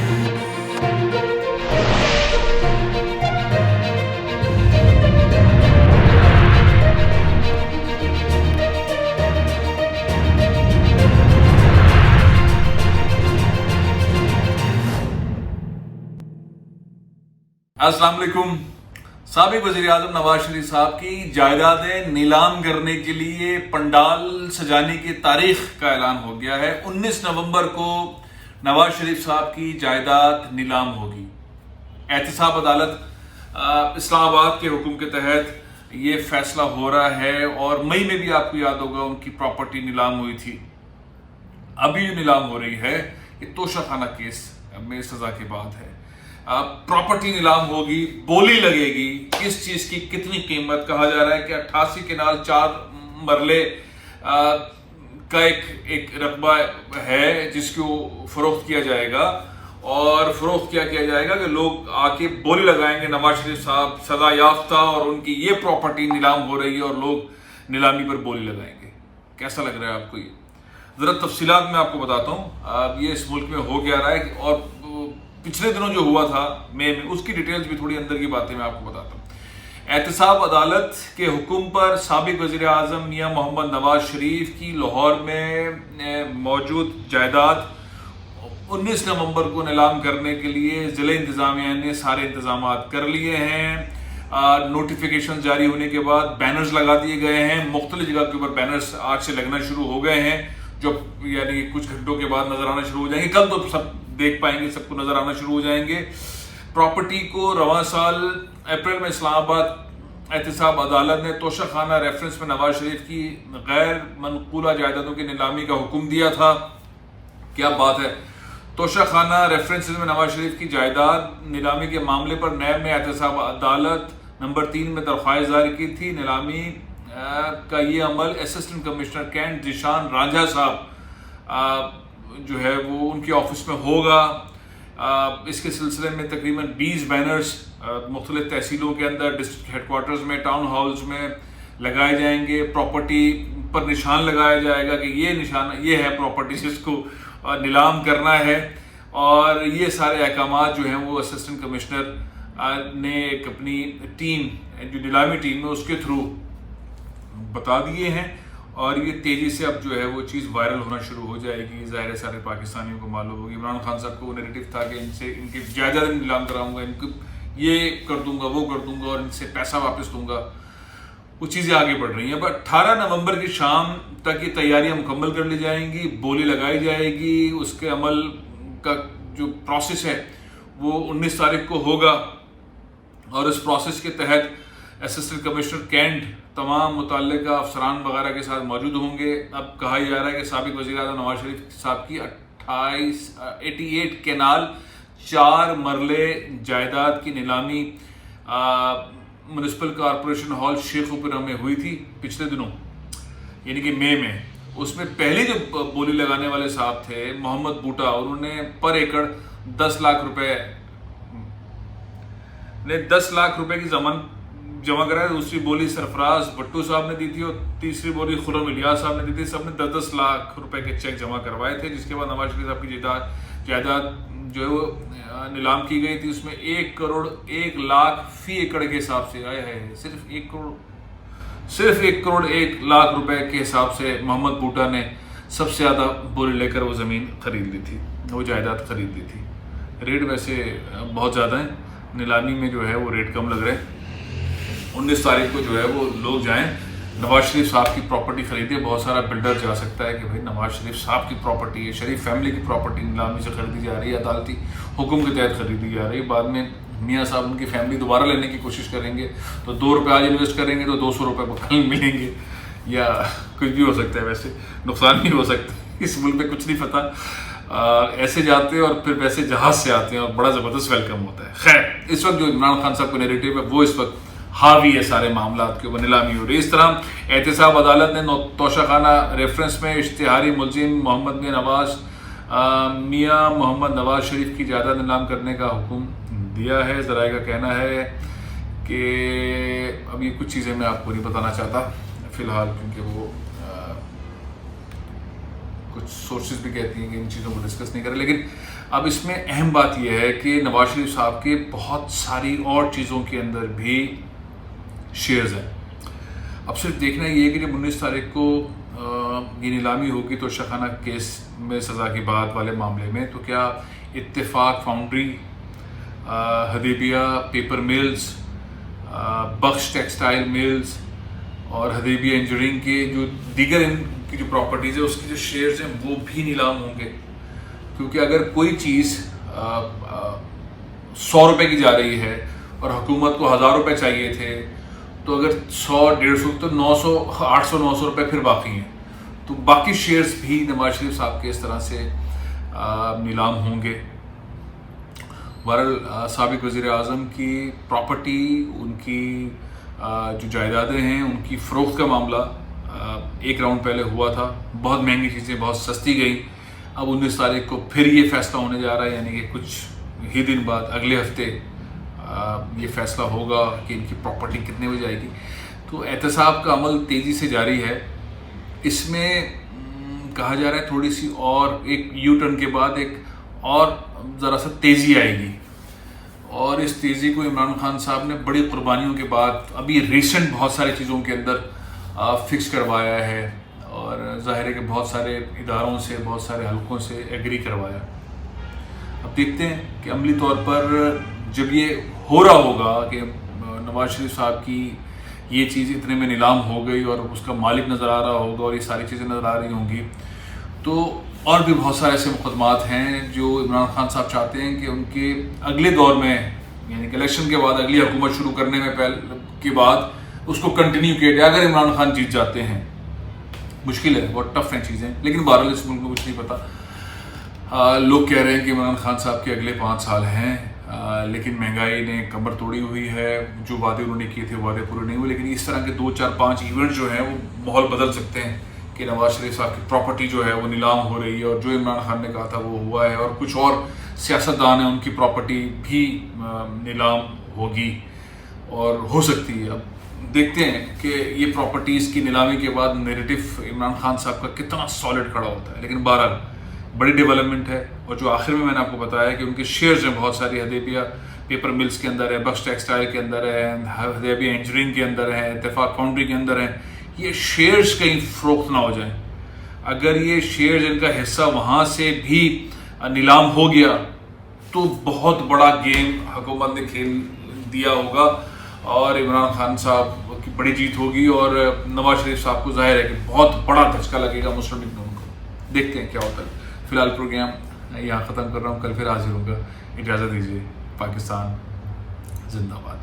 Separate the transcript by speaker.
Speaker 1: अस्सलाम वालेकुम। साबिक वज़ीर आज़म नवाज शरीफ साहब की जायदादें नीलाम करने के लिए पंडाल सजाने की तारीख का ऐलान हो गया है। 19 नवंबर को नवाज शरीफ साहब की जायदाद नीलाम होगी। एहतसाब अदालत इस्लामाबाद के हुक्म के तहत ये फैसला हो रहा है और मई में भी आपको याद होगा उनकी प्रॉपर्टी नीलाम हुई थी। अभी जो नीलाम हो रही है ये तोशाखाना केस में सजा के बाद है। प्रॉपर्टी नीलाम होगी, बोली लगेगी, किस चीज की कितनी कीमत। कहा जा रहा है कि 88 केनाल 4 मरले का एक रकबा है जिसको फरोख्त किया जाएगा और फरोख्त किया जाएगा कि लोग आके बोली लगाएंगे नवाज शरीफ साहब सजा याफ्ता और उनकी ये प्रॉपर्टी नीलाम हो रही है और लोग नीलामी पर बोली लगाएंगे। कैसा लग रहा है आपको ये? जरा तफसीलात मैं आपको बताता हूँ। अब ये इस मुल्क में हो गया रहा है और पिछले दिनों जो हुआ था मई में उसकी डिटेल्स भी थोड़ी अंदर की बातें मैं आपको बताता हूँ। एहतसाब अदालत के हुक्म पर साबिक वज़ीर आज़म मियां मोहम्मद नवाज शरीफ की लाहौर में मौजूद जायदाद 19 नवंबर को नीलाम करने के लिए ज़िला इंतज़ामिया ने सारे इंतजाम कर लिए हैं। नोटिफिकेशन जारी होने के बाद बैनर्स लगा दिए गए हैं। मुख्तलिफ जगह के ऊपर बैनर्स आज से लगना शुरू हो गए हैं जो यानी कुछ घंटों के बाद नजर आना शुरू हो जाएंगे। कल तो सब देख पाएंगे, सबको नजर आना शुरू हो जाएंगे। प्रॉपर्टी को रवां साल अप्रैल में इस्लामाबाद एहतसाब अदालत ने तोशाखाना रेफरेंस में नवाज शरीफ की गैर मनकूला जायदादों की नीलामी का हुक्म दिया था। क्या बात है। तोशाखाना रेफरेंस में नवाज शरीफ की जायदाद नीलामी के मामले पर नैब में एहतसाब अदालत नंबर 3 में दरख्वास्त जारी की थी। नीलामी का ये अमल assistant commissioner cantt Zeeshan Ranjha साहब जो है वो उनके ऑफिस में होगा। इसके सिलसिले में तकरीबन 20 बैनर्स मुख्तलिफ तहसीलों के अंदर, डिस्ट्रिक्ट हेडक्वार्टर्स में, टाउन हॉल्स में लगाए जाएंगे। प्रॉपर्टी पर निशान लगाया जाएगा कि ये निशान ये है प्रॉपर्टी जिसको नीलाम करना है। और ये सारे अहकामात जो हैं वो असिस्टेंट कमिश्नर ने एक अपनी टीम जो नीलामी टीम है उसके थ्रू बता दिए हैं और ये तेज़ी से अब जो है वो चीज़ वायरल होना शुरू हो जाएगी। ज़ाहिर है सारे पाकिस्तानियों को मालूम होगी। इमरान खान साहब को नैरेटिव था कि इनसे इनकी जायदाद नीलाम कराऊंगा, इनको ये कर दूंगा, वो कर दूंगा और इनसे पैसा वापस दूंगा। वो चीज़ें आगे बढ़ रही हैं। बट 18 नवंबर की शाम तक ये तैयारियां मुकम्मल कर ली जाएंगी, बोली लगाई जाएगी। उसके अमल का जो प्रोसेस है वो 19 तारीख को होगा और इस प्रोसेस के तहत असिस्टेंट कमिश्नर कैंट तमाम मुतल्लिका अफसरान वगैरह के साथ मौजूद होंगे। अब कहा जा रहा है कि साबिक वज़ीर आज़म नवाज शरीफ साहब की 88 केनाल 4 मरले जायदाद की नीलामी म्यूनिसिपल कॉरपोरेशन हॉल शेखुपुरा में हुई थी पिछले दिनों यानी कि मई में। उसमें पहले जो बोली लगाने वाले साहब थे मोहम्मद बूटा, उन्होंने पर एकड़ 10 लाख रुपए की जमान जमा कराया। दूसरी बोली सरफराज भट्टू साहब ने दी थी और तीसरी बोली खुर्रम इलियास साहब ने दी थी। सबने 10-10 लाख रुपए के चेक जमा करवाए थे। जिसके बाद नवाज शरीफ साहब की जायदाद जो है वो नीलाम की गई थी। उसमें 1 करोड़ 1 लाख फी एकड़ के हिसाब से आया है। सिर्फ 1 करोड़ 1 लाख रुपए के हिसाब से मोहम्मद बूटा ने सबसे ज़्यादा बोली लेकर वो ज़मीन खरीद ली थी, वो जायदाद खरीद ली थी। रेट वैसे बहुत ज़्यादा है, नीलामी में जो है वो रेट कम लग रहे हैं। 19 तारीख को जो है वो लोग जाएं नवाज शरीफ साहब की प्रॉपर्टी खरीदे। बहुत सारा बिल्डर जा सकता है कि भाई नवाज शरीफ साहब की प्रॉपर्टी है, शरीफ फैमिली की प्रॉपर्टी नीलामी से खरीदी जा रही है, अदालती हुक्म के तहत खरीदी जा रही है। बाद में मियाँ साहब उनकी फैमिली दोबारा लेने की कोशिश करेंगे तो 2 रुपये आज इन्वेस्ट करेंगे तो 200 रुपये कल मिलेंगे या कुछ भी हो सकता है। वैसे नुकसान भी हो सकता है, इस मुल्क में कुछ नहीं पता। ऐसे जाते हैं और फिर वैसे जहाज से आते हैं और बड़ा ज़बरदस्त वेलकम होता है। खैर इस वक्त जो इमरान खान साहब का नैरेटिव है वो इस वक्त हावी है सारे मामलात के ऊपर, नीलामी हो रही है। इस तरह एहतसाब अदालत ने तोशाखाना रेफरेंस में इश्तिहारी मुलजिम मोहम्मद मियां मोहम्मद नवाज शरीफ की जायदाद नीलाम करने का हुक्म दिया है। ज़राए का कहना है कि अब ये कुछ चीज़ें मैं आपको नहीं बताना चाहता फ़िलहाल, क्योंकि वो कुछ सोर्सेज भी कहती हैं कि इन चीज़ों को डिस्कस नहीं करें। लेकिन اب اس میں اہم بات یہ ہے کہ نواز شریف صاحب کے بہت ساری اور چیزوں کے اندر بھی شیئرز ہیں. اب صرف دیکھنا یہ ہے کہ جب 19 تاریخ کو یہ نیلامی ہوگی تو شاہانہ کیس میں سزا کی بات والے معاملے میں، تو کیا اتفاق فاؤنڈری، حدیبیہ پیپر ملز، بخش ٹیکسٹائل ملز اور حدیبیہ انجینئرنگ کے جو دیگر ان کی جو پراپرٹیز ہے اس کی جو شیئرز ہیں وہ بھی نیلام ہوں گے. کیونکہ اگر کوئی چیز 100 روپے کی جا رہی ہے اور حکومت کو 1000 روپے چاہیے تھے، تو اگر 100 150 تو 900 800 900 روپے پھر باقی ہیں. تو باقی شیئرز بھی نواز شریف صاحب کے اس طرح سے نیلام ہوں گے. بہرحال سابق وزیر اعظم کی پراپرٹی، ان کی جو جائیدادیں ہیں، ان کی فروخت کا معاملہ ایک راؤنڈ پہلے ہوا تھا. بہت مہنگی چیزیں بہت سستی گئیں. اب 19 تاریخ کو پھر یہ فیصلہ ہونے جا رہا ہے، یعنی کہ کچھ ہی دن بعد اگلے ہفتے یہ فیصلہ ہوگا کہ ان کی پراپرٹی کتنے میں جائے گی. تو احتساب کا عمل تیزی سے جاری ہے. اس میں کہا جا رہا ہے تھوڑی سی اور ایک یو ٹرن کے بعد ایک اور ذرا سا تیزی آئے گی، اور اس تیزی کو عمران خان صاحب نے بڑی قربانیوں کے بعد ابھی ریسنٹ بہت ساری چیزوں کے اندر فکس کروایا ہے، اور ظاہر ہے کہ بہت سارے اداروں سے، بہت سارے حلقوں سے ایگری کروایا. اب دیکھتے ہیں کہ عملی طور پر جب یہ ہو رہا ہوگا کہ نواز شریف صاحب کی یہ چیز اتنے میں نیلام ہو گئی اور اس کا مالک نظر آ رہا ہوگا اور یہ ساری چیزیں نظر آ رہی ہوں گی، تو اور بھی بہت سارے ایسے مقدمات ہیں جو عمران خان صاحب چاہتے ہیں کہ ان کے اگلے دور میں، یعنی کہ الیکشن کے بعد اگلی حکومت شروع کرنے میں کے بعد اس کو کنٹینیو کیا جائے اگر عمران خان جیت جاتے ہیں. مشکل ہے، بہت ٹف ہیں چیزیں، لیکن بہرحال اس ملک کو کچھ نہیں پتا. لوگ کہہ رہے ہیں کہ عمران خان صاحب کے اگلے 5 سال ہیں، لیکن مہنگائی نے کمر توڑی ہوئی ہے. جو وعدے انہوں نے کیے تھے وعدے پورے نہیں ہوئے. لیکن اس طرح کے 2 4 5 ایونٹ جو ہیں وہ ماحول بدل سکتے ہیں کہ نواز شریف صاحب کی پراپرٹی جو ہے وہ نیلام ہو رہی ہے، اور جو عمران خان نے کہا تھا وہ ہوا ہے، اور کچھ اور سیاستدان ہیں ان کی پراپرٹی بھی نیلام ہوگی اور ہو سکتی ہے. اب دیکھتے ہیں کہ یہ پراپرٹیز کی نیلامی کے بعد نیریٹو عمران خان صاحب کا کتنا سالڈ کھڑا ہوتا ہے. لیکن بہرحال بڑی ڈیولپمنٹ ہے. اور جو آخر میں نے آپ کو بتایا کہ ان کے شیئرز ہیں بہت ساری، حدیبیہ پیپر ملز کے اندر ہے، بخش ٹیکسٹائل کے اندر ہے، حدیبیہ انجینئرنگ کے اندر ہے، اتفاق فاؤنڈری کے اندر ہے. یہ شیئرز کہیں فروخت نہ ہو جائیں. اگر یہ شیئرز ان کا حصہ وہاں سے بھی نیلام ہو گیا تو بہت بڑا گیم حکومت نے کھیل دیا ہوگا، اور عمران خان صاحب کی بڑی جیت ہوگی، اور نواز شریف صاحب کو ظاہر ہے کہ بہت بڑا دھچکا لگے گا مسلم لیگ نون کو. دیکھتے ہیں کیا ہوتا ہے. فی الحال پروگرام یہاں ختم کر رہا ہوں، کل پھر حاضر ہوں گا. اجازت دیجیے. پاکستان زندہ باد.